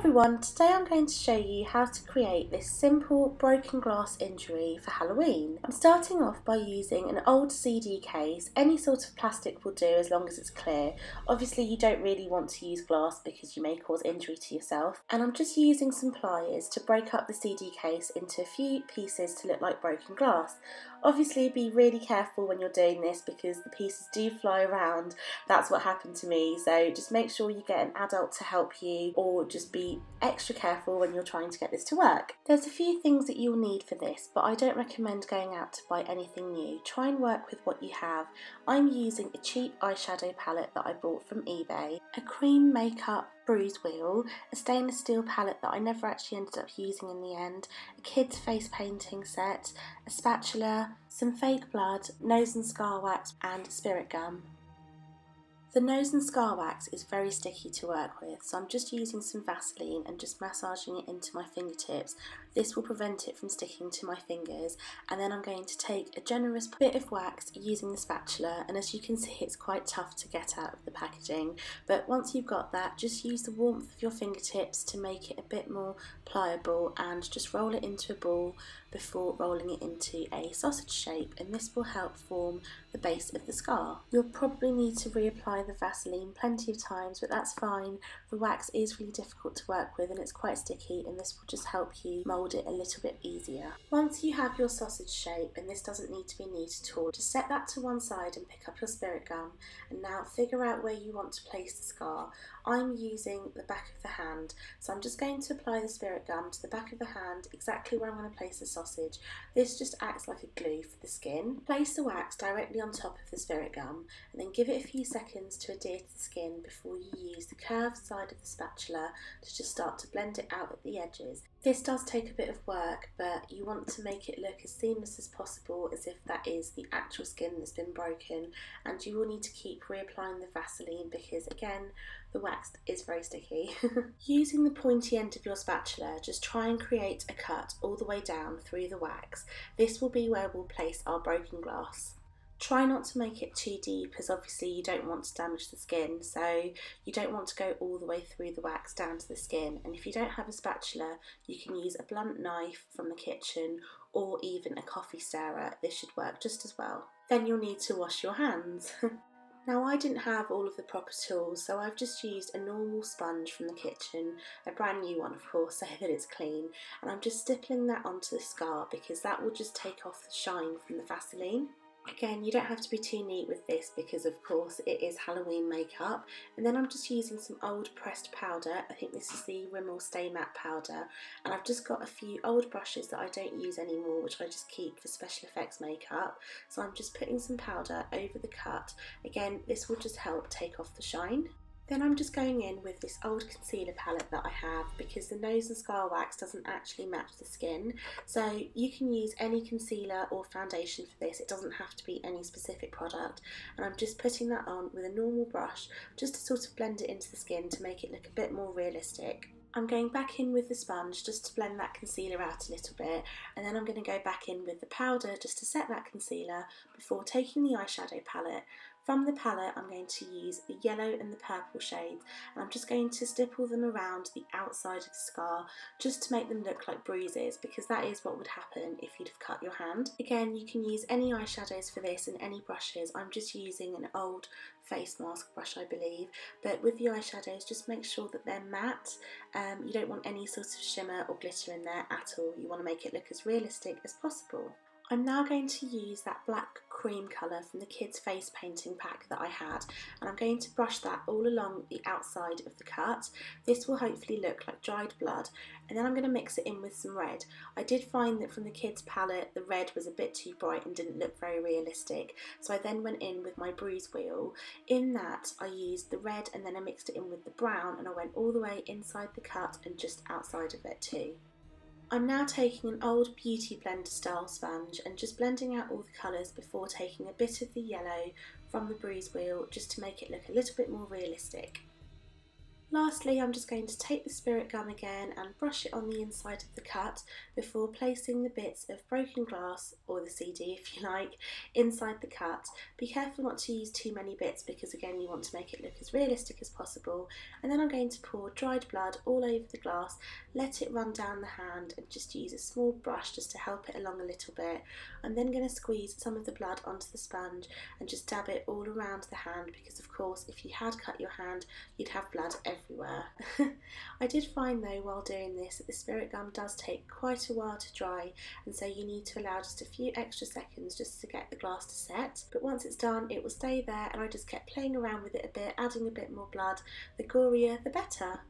everyone, today I'm going to show you how to create this simple broken glass injury for Halloween. I'm starting off by using an old CD case. Any sort of plastic will do as long as it's clear. Obviously you don't really want to use glass because you may cause injury to yourself. And I'm just using some pliers to break up the CD case into a few pieces to look like broken glass. Obviously be really careful when you're doing this because the pieces do fly around. That's what happened to me, so just make sure you get an adult to help you, or just be extra careful when you're trying to get this to work. There's a few things that you'll need for this, but I don't recommend going out to buy anything new. Try and work with what you have. I'm using a cheap eyeshadow palette that I bought from eBay, a cream makeup bruise wheel, a stainless steel palette that I never actually ended up using in the end, a kid's face painting set, a spatula, some fake blood, nose and scar wax and spirit gum. The nose and scar wax is very sticky to work with, so I'm just using some Vaseline and just massaging it into my fingertips. This will prevent it from sticking to my fingers, and then I'm going to take a generous bit of wax using the spatula, and as you can see it's quite tough to get out of the packaging, but once you've got that, just use the warmth of your fingertips to make it a bit more pliable and just roll it into a ball before rolling it into a sausage shape, and this will help form the base of the scar. You'll probably need to reapply the Vaseline plenty of times, but that's fine. The wax is really difficult to work with and it's quite sticky, and this will just help you mould it a little bit easier. Once you have your sausage shape, and this doesn't need to be neat at all, just set that to one side and pick up your spirit gum, and now figure out where you want to place the scar. I'm using the back of the hand, so I'm just going to apply the spirit gum to the back of the hand, exactly where I'm going to place the sausage. This just acts like a glue for the skin. Place the wax directly on top of the spirit gum, and then give it a few seconds to adhere to the skin before you use the curved side of the spatula to just start to blend it out at the edges. This does take a bit of work, but you want to make it look as seamless as possible, as if that is the actual skin that's been broken, and you will need to keep reapplying the Vaseline because again the wax is very sticky. Using the pointy end of your spatula, just try and create a cut all the way down through the wax. This will be where we'll place our broken glass. Try not to make it too deep, as obviously you don't want to damage the skin, so you don't want to go all the way through the wax down to the skin. And if you don't have a spatula, you can use a blunt knife from the kitchen or even a coffee stirrer. This should work just as well. Then you'll need to wash your hands. Now I didn't have all of the proper tools, so I've just used a normal sponge from the kitchen, a brand new one of course, so that it's clean, and I'm just stippling that onto the scar because that will just take off the shine from the Vaseline. Again, you don't have to be too neat with this because of course it is Halloween makeup. And then I'm just using some old pressed powder. I think this is the Rimmel Stay Matte powder, and I've just got a few old brushes that I don't use anymore, which I just keep for special effects makeup. So I'm just putting some powder over the cut. Again, this will just help take off the shine. Then I'm just going in with this old concealer palette that I have because the nose and scar wax doesn't actually match the skin. So you can use any concealer or foundation for this, it doesn't have to be any specific product. And I'm just putting that on with a normal brush just to sort of blend it into the skin to make it look a bit more realistic. I'm going back in with the sponge just to blend that concealer out a little bit, and then I'm going to go back in with the powder just to set that concealer before taking the eyeshadow palette. From the palette I'm going to use the yellow and the purple shades, and I'm just going to stipple them around the outside of the scar just to make them look like bruises, because that is what would happen if you'd have cut your hand. Again, you can use any eyeshadows for this and any brushes. I'm just using an old face mask brush I believe, but with the eyeshadows just make sure that they're matte. You don't want any sort of shimmer or glitter in there at all. You want to make it look as realistic as possible. I'm now going to use that black cream colour from the kids' face painting pack that I had, and I'm going to brush that all along the outside of the cut. This will hopefully look like dried blood, and then I'm going to mix it in with some red. I did find that from the kids' palette the red was a bit too bright and didn't look very realistic, so I then went in with my bruise wheel. In that I used the red and then I mixed it in with the brown, and I went all the way inside the cut and just outside of it too. I'm now taking an old beauty blender style sponge and just blending out all the colours before taking a bit of the yellow from the bruise wheel just to make it look a little bit more realistic. Lastly, I'm just going to take the spirit gum again and brush it on the inside of the cut before placing the bits of broken glass, or the CD if you like, inside the cut. Be careful not to use too many bits because again you want to make it look as realistic as possible. And then I'm going to pour dried blood all over the glass, let it run down the hand and just use a small brush just to help it along a little bit. I'm then going to squeeze some of the blood onto the sponge and just dab it all around the hand because of course if you had cut your hand you'd have blood everywhere. I did find though while doing this that the spirit gum does take quite a while to dry, and so you need to allow just a few extra seconds just to get the glass to set. But once it's done it will stay there, and I just kept playing around with it a bit, adding a bit more blood. The gorier the better.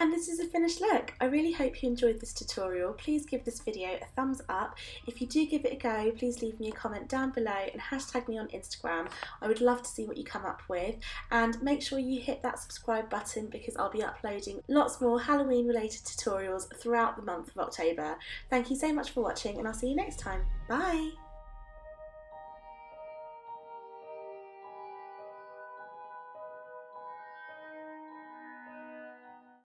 And this is a finished look. I really hope you enjoyed this tutorial. Please give this video a thumbs up. If you do give it a go, please leave me a comment down below and hashtag me on Instagram. I would love to see what you come up with. And make sure you hit that subscribe button because I'll be uploading lots more Halloween related tutorials throughout the month of October. Thank you so much for watching and I'll see you next time. Bye!